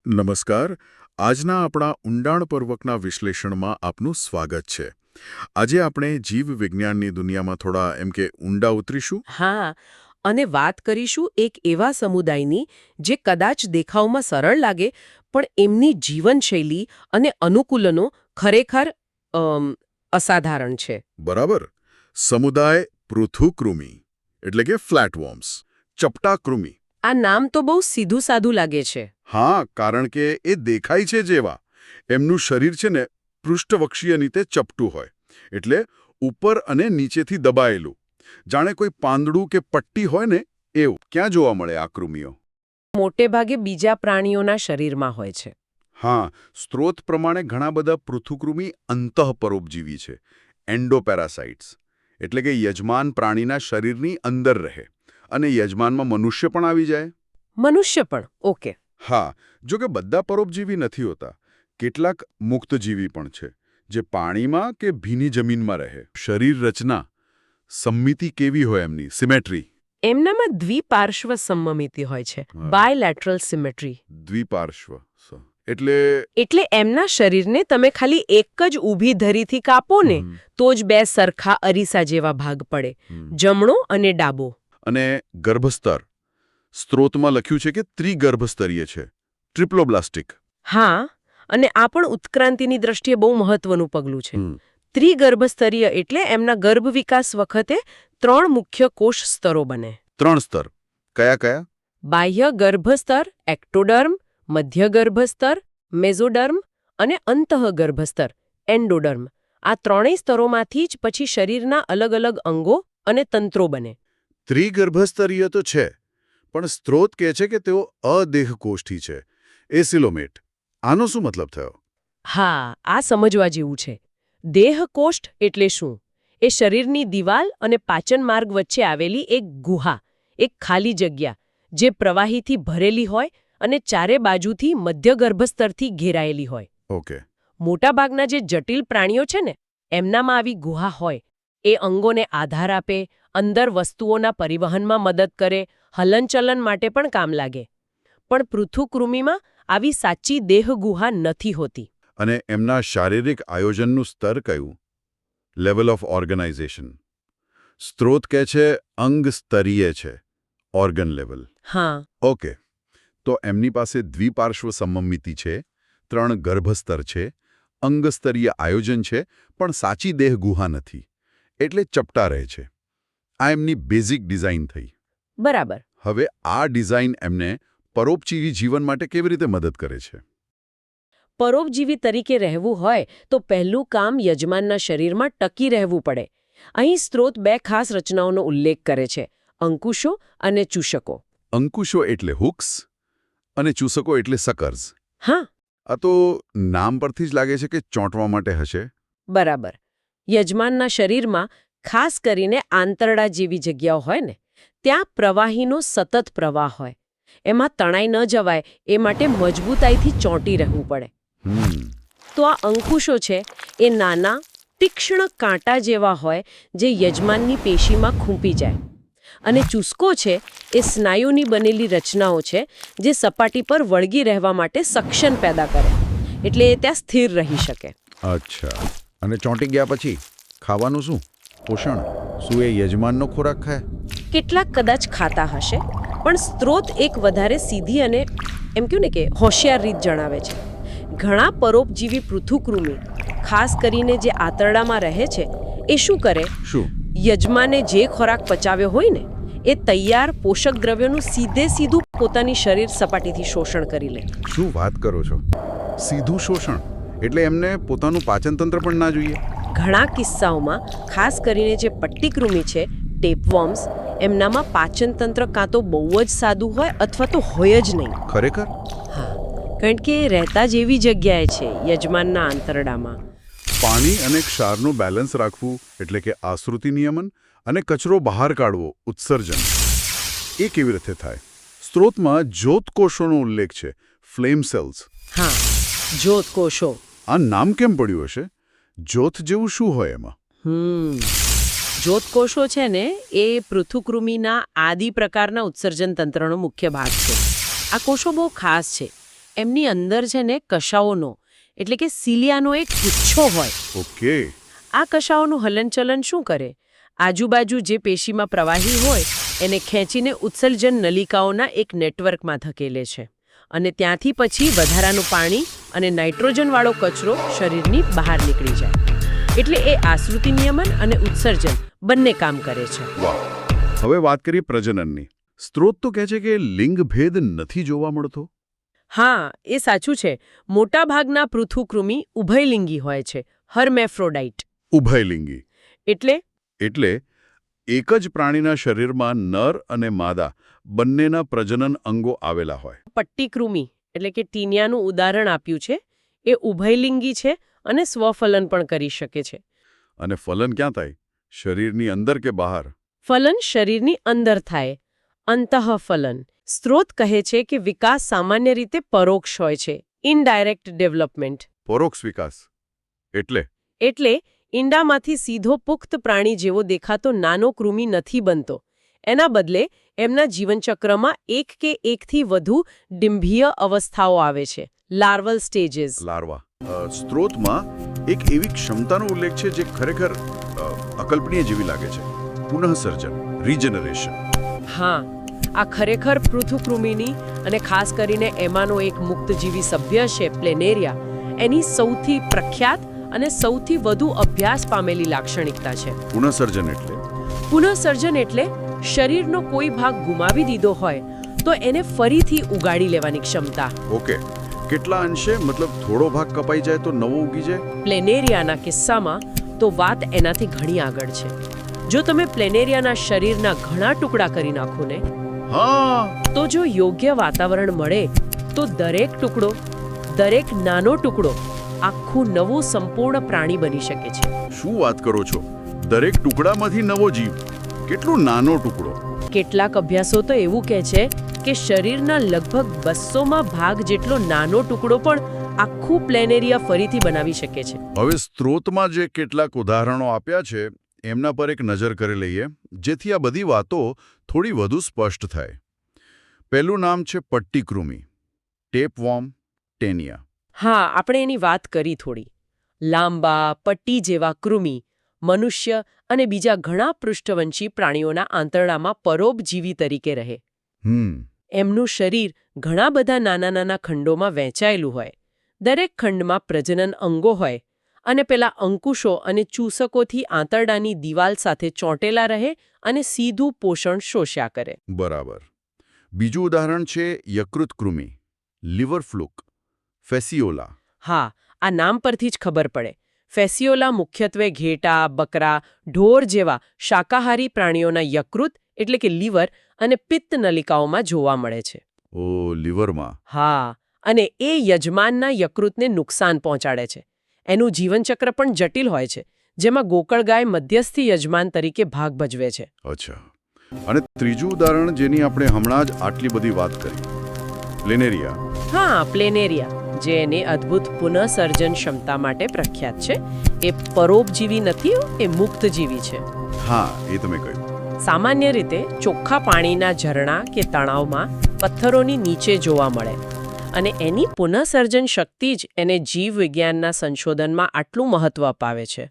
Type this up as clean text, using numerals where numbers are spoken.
નમસ્કાર. આજના આપણા ઊંડાણપૂર્વકના વિશ્લેષણમાં આપનું સ્વાગત છે. આજે આપણે જીવવિજ્ઞાનની દુનિયામાં થોડા ઊંડા ઉતરીશું. હા, અને વાત કરીશું એક એવા સમુદાયની જે કદાચ દેખાવમાં સરળ લાગે પણ એમની જીવનશૈલી અને અનુકૂલનો ખરેખર અસાધારણ છે. બરાબર. સમુદાય પૃથુકૃમિ એટલે કે ફ્લેટવોર્મ્સ, ચપટા કૃમિ. આ નામ તો બહુ સીધું સાધું લાગે છે. હા, કારણ કે એ દેખાય છે જેવા. એમનું શરીર છે ને પૃષ્ઠવક્ષીય રીતે ચપટું હોય, એટલે ઉપર અને નીચેથી દબાયેલું, જાણે કોઈ પાંદડું કે પટ્ટી હોય ને એવું. ક્યાં જોવા મળે આ કૃમિઓ? મોટે ભાગે બીજા પ્રાણીઓના શરીરમાં હોય છે. હા, સ્ત્રોત પ્રમાણે ઘણા બધા પૃથુકૃમિ અંતઃપરોપજીવી છે, એન્ડોપેરાસાઇટ્સ, એટલે કે યજમાન પ્રાણીના શરીરની અંદર રહે અને યજમાનમાં મનુષ્ય પણ આવી જાય. મનુષ્ય પણ? ઓકે. હા, જો કે બધા પરોપજીવી નથી હોતા. કેટલાક મુક્તજીવી પણ છે, જે પાણીમાં કે ભીની જમીનમાં રહે. શરીર રચના, સમમિતિ કેવી હોય એમની, સિમેટ્રી? એમનામાં દ્વિપાર્શ્વ સમમિતિ હોય છે, બાયલેટરલ સિમેટ્રી. દ્વિપાર્શ્વ એટલે એટલે એમના શરીરને તમે ખાલી એક જ ઊભી ધરીથી કાપો ને તો જ બે સરખા અરીસા જેવા ભાગ પડે, જમણો અને ડાબો. અને ગર્ભસ્તર, સ્ત્રોતમાં લખ્યું છે કે ત્રિગર્ભસ્તરીય છે, ટ્રિપ્લોબ્લાસ્ટિક. હા, અને આ પણ ઉત્ક્રાંતિની દ્રષ્ટિએ બહુ મહત્વનું પગલું છે. ત્રિગર્ભસ્તરીય એટલે એમના ગર્ભ વિકાસ વખતે 3 મુખ્ય કોષ સ્તરો બને. 3 સ્તર કયા કયા? બાહ્ય ગર્ભસ્તર એક્ટોડર્મ, મધ્ય ગર્ભસ્તર મેઝોડર્મ અને અંતઃગર્ભસ્તર એન્ડોડર્મ. આ ત્રણેય સ્તરોમાંથી જ પછી શરીરના અલગ અલગ અંગો અને તંત્રો બને. ત્રિગર્ભસ્તરીય તો છે, પણ સ્ત્રોત કહે છે કે તેઓ અદેહકોષ્ઠી છે, એસિલોમેટ. આનો શું મતલબ થયો? હા, આ સમજવા જેવું છે. દેહકોષ્ઠ એટલે શું? એ શરીરની દિવાલ અને પાચન માર્ગ વચ્ચે આવેલી એક ગુહા, એક ખાલી જગ્યા, જે પ્રવાહીથી ભરેલી હોય અને ચારે બાજુથી મધ્ય ગર્ભસ્તરથી ઘેરાયેલી હોય. ઓકે. મોટાભાગના જે જટિલ પ્રાણીઓ છે ને, એમનામાં આવી ગુહા હોય. એ અંગોને આધાર આપે, અંદર વસ્તુઓના પરિવહનમાં મદદ કરે, હલનચલન માટે પણ કામ લાગે. પણ પૃથુકૃમિમાં આવી સાચી દેહગુહા નથી હોતી. અને એમના શારીરિક આયોજનનું સ્તર કયું? Level of organisation. સ્ત્રોત કહે છે અંગ સ્તરીય છે, ઓર્ગન લેવલ. હા. ઓકે. તો એમની પાસે દ્વિપાર્શ્વ સમમિતિ છે, 3 ગર્ભસ્તર છે, અંગસ્તરીય આયોજન છે, પણ સાચી દેહ ગુહા નથી, એટલે ચપટા રહે છે. આ એમની બેઝિક ડિઝાઇન થઈ. બરાબર. હવે આ ડિઝાઇન એમને પરોપજીવી જીવન માટે કેવી રીતે મદદ કરે છે? પરોપજીવી તરીકે રહેવું હોય તો પહેલું કામ યજમાનના શરીરમાં ટકી રહેવું પડે. અહીં સ્ત્રોત 2 ખાસ રચનાઓનો ઉલ્લેખ કરે છે, અંકુશો અને ચૂષકો. અંકુશો એટલે હુક્સ અને ચૂસકો એટલે સકર્સ. હા. આ તો નામ પરથી જ લાગે છે કે ચોંટવા માટે હશે. બરાબર. યજમાનના શરીરમાં ખાસ કરીને આંતરડા જેવી જગ્યાઓ હોય ને, ત્યાં પ્રવાહીનો સતત પ્રવાહ હોય. એમાં તણાઈ ન જવાય એ માટે મજબૂતાઈથી ચોંટી રહેવું પડે. તો આ અંકુશો છે એ નાના તીક્ષ્ણ કાંટા જેવા હોય જે યજમાનની પેશીમાં ખૂંપી જાય. અને ચૂસકો છે એ સ્નાયુની બનેલી રચનાઓ છે જે સપાટી પર વળગી રહેવા માટે સક્ષમ પેદા કરે, એટલે એ ત્યાં સ્થિર રહી શકે. અચ્છા. અને ચોંટી ગયા પછી ખાવાનું શું? પોષણ? શું એ યજમાનનો ખોરાક ખાય? કેટલાક કદાચ ખાતા હશે, પણ સ્ત્રોત એક વધારે સીધી અને એમ કહ્યું ને કે હોશિયાર રીત જણાવે છે. ઘણા પરોપજીવી પૃથુકૃમિ, ખાસ કરીને જે આંતરડામાં રહે છે, એ શું કરે? શું? યજમાને જે ખોરાક પચાવ્યો હોય ને, એ તૈયાર પોષક દ્રવ્યોનું સીધું પોતાની શરીર સપાટીથી શોષણ કરી લે. શું વાત કરો છો? સીધું શોષણ? એટલે એમને પોતાનું પાચનતંત્ર પણ ના જોઈએ? ઘણા કિસ્સાઓમાં, ખાસ કરીને જે પટ્ટીકૃમિ છે, ટેપવોર્મ્સ, એમનામાં પાચનતંત્ર કાં તો બહુ જ સાદું હોય અથવા તો હોય જ નહીં. ખરેખર? હા, કારણ કે રહેતા જ એવી જગ્યાએ છે, યજમાનના આંતરડામાં. પાણી અને ક્ષારનું બેલેન્સ રાખવું એટલે કે આશ્રુતિ નિયમન, અને કચરો બહાર કાઢવો, ઉત્સર્જન, એ કેવી રીતે થાય? સ્ત્રોતમાં જ્યોતકોષોનો ઉલ્લેખ છે, ફ્લેમ સેલ્સ. હા, જ્યોતકોષો. આ નામ કેમ પડ્યું હશે? જ્યોત જેવું શું હોય એમાં? જ્યોતકોષો છે ને, એ પૃથુકૃમિના આદિ પ્રકારના ઉત્સર્જન તંત્રનો મુખ્ય ભાગ છે. આ કોષો બહુ ખાસ છે. એમની અંદર છે ને કશાઓનો એટલે કે સિલિયાનો એક ગુચ્છો હોય. ઓકે. આ કશાઓનું હલનચલન શું કરે? આજુબાજુ જે પેશીમાં પ્રવાહી હોય એને ખેંચીને ઉત્સર્જન નલિકાઓના એક નેટવર્કમાં ધકેલે છે અને ત્યાંથી પછી વધારાનું પાણી અને નાઇટ્રોજનવાળો કચરો શરીરની બહાર નીકળી જાય. એટલે એ આશ્રુતિ નિયમન અને ઉત્સર્જન બંને કામ કરે છે. વાહ. હવે વાત કરીએ પ્રજનનની. સ્ત્રોત તો કહે છે કે લિંગભેદ નથી જોવા મળતો. હા, એ સાચું છે. મોટાભાગના પૃથુકૃમિ ઉભયલિંગી હોય છે, હર્મેફ્રોડાઇટ. ઉભયલિંગી એટલે એક જ પ્રાણીના શરીરમાં નર અને માદા બંનેના પ્રજનન અંગો આવેલા હોય. પટ્ટીકૃમિ એટલે કે ટીનિયાનું ઉદાહરણ આપ્યું છે, એ ઉભયલિંગી છે અને સ્વફલન પણ કરી શકે છે. અને ફલન ક્યાં થાય? શરીરની અંદર કે બહાર? ફલન શરીરની અંદર થાય, અંતઃફલન. સ્ત્રોત કહે છે કે વિકાસ સામાન્ય રીતે પરોક્ષ હોય છે, ઇનડાયરેક્ટ ડેવલપમેન્ટ. પરોક્ષ વિકાસ એટલે ઈંડામાંથી સીધો પુખ્ત પ્રાણી જેવો દેખાતો નાનો કૃમિ નથી બનતો. એના બદલે એમના જીવનચક્રમાં એક કે એકથી વધુ ડિંભીય અવસ્થાઓ આવે છે, લાર્વલ સ્ટેજીસ. લાર્વા. સ્ત્રોતમાં એક એવી ક્ષમતાનો ઉલ્લેખ છે જે ખરેખર અકલ્પનીય જેવી લાગે છે. પુનઃસર્જન, રીજનરેશન. હા, આ ખરેખર પૃથુકૃમિની અને ખાસ કરીને એમાંનો એક મુક્તજીવી સભ્ય છે પ્લેનેરિયા, એની સૌથી પ્રખ્યાત અને સૌથી વધુ અભ્યાસ પામેલી લાક્ષણિકતા છે. પુનઃસર્જન એટલે શરીરનો કોઈ ભાગ ગુમાવી દીધો હોય તો એને ફરીથી ઉગાડી લેવાની ક્ષમતા. ઓકે. કેટલા અંશે? મતલબ થોડો ભાગ કપાઈ જાય તો નવો ઉગી જાય? પ્લેનેરિયાના કિસ્સામાં તો વાત એનાથી ઘણી આગળ છે. જો તમે પ્લેનેરિયાના શરીરના ઘણા ટુકડા કરી નાખો ને, તો જો યોગ્ય વાતાવરણ મળે તો દરેક ટુકડો, દરેક નાનો ટુકડો આખું નવું સંપૂર્ણ પ્રાણી બની શકે છે. શું વાત કરો છો? દરેક ટુકડામાંથી નવો જીવ? કેટલો નાનો ટુકડો? કેટલાક અભ્યાસો તો એવું કહે છે કે શરીરના લગભગ 200માં ભાગ જેટલો નાનો ટુકડો પણ આખું પ્લેનેરિયા ફરીથી બનાવી શકે છે. હવે સ્ત્રોતમાં જે કેટલાક ઉદાહરણો આપ્યા છે એમના પર એક નજર કરી લઈએ, જેથી આ બધી વાતો થોડી વધુ સ્પષ્ટ થાય. પહેલું નામ છે પટ્ટીકૃમિ, ટેપવોર્મ, ટેનિયા. હા, આપણે એની વાત કરી થોડી. લાંબા પટ્ટી જેવા કૃમિ મનુષ્ય અને બીજા ઘણા પૃષ્ઠવંશી પ્રાણીઓના આંતરડામાં પરોપજીવી તરીકે રહે. એમનું શરીર ઘણા બધા નાના નાના ખંડોમાં વહેંચાયેલું હોય. દરેક ખંડમાં પ્રજનન અંગો હોય અને પેલા અંકુશો અને ચૂસકોથી આંતરડાની દિવાલ સાથે ચોંટેલા રહે અને સીધું પોષણ શોષ્યા કરે. બરાબર. બીજું ઉદાહરણ છે યકૃતકૃમિ, લિવર ફ્લુક, ફેસિયોલા. હા, આ નામ પરથી જ ખબર પડે. ફેસિયોલા મુખ્યત્વે ઘેટા, બકરા, ઢોર જેવા શાકાહારી પ્રાણીઓના યકૃત એટલે કે લીવર અને પિત્ત નલિકાઓમાં જોવા મળે છે. ઓ, લીવરમાં. હા, અને એ યજમાનના યકૃતને નુકસાન પહોંચાડે છે. એનું જીવનચક્ર પણ જટિલ હોય છે, જેમાં ગોકળગાય મધ્યસ્થી યજમાન તરીકે ભાગ ભજવે છે. અચ્છા. અને ત્રીજું ઉદાહરણ જેની આપણે હમણાં જ આટલી બધી વાત કરી, પ્લેનેરિયા. હા, પ્લેનેરિયા, જે એની અદ્ભુત પુનઃસર્જન ક્ષમતા માટે પ્રખ્યાત છે. એ પરોપજીવી નથી, એ મુક્તજીવી છે. હા, એ તમે કહ્યું. સામાન્ય રીતે ચોખ્ખા પાણીના ઝરણા કે તળાવમાં પથ્થરોની નીચે જોવા મળે અને એની પુનઃસર્જન શક્તિ જ એને જીવવિજ્ઞાનના સંશોધનમાં આટલું મહત્વ અપાવે છે.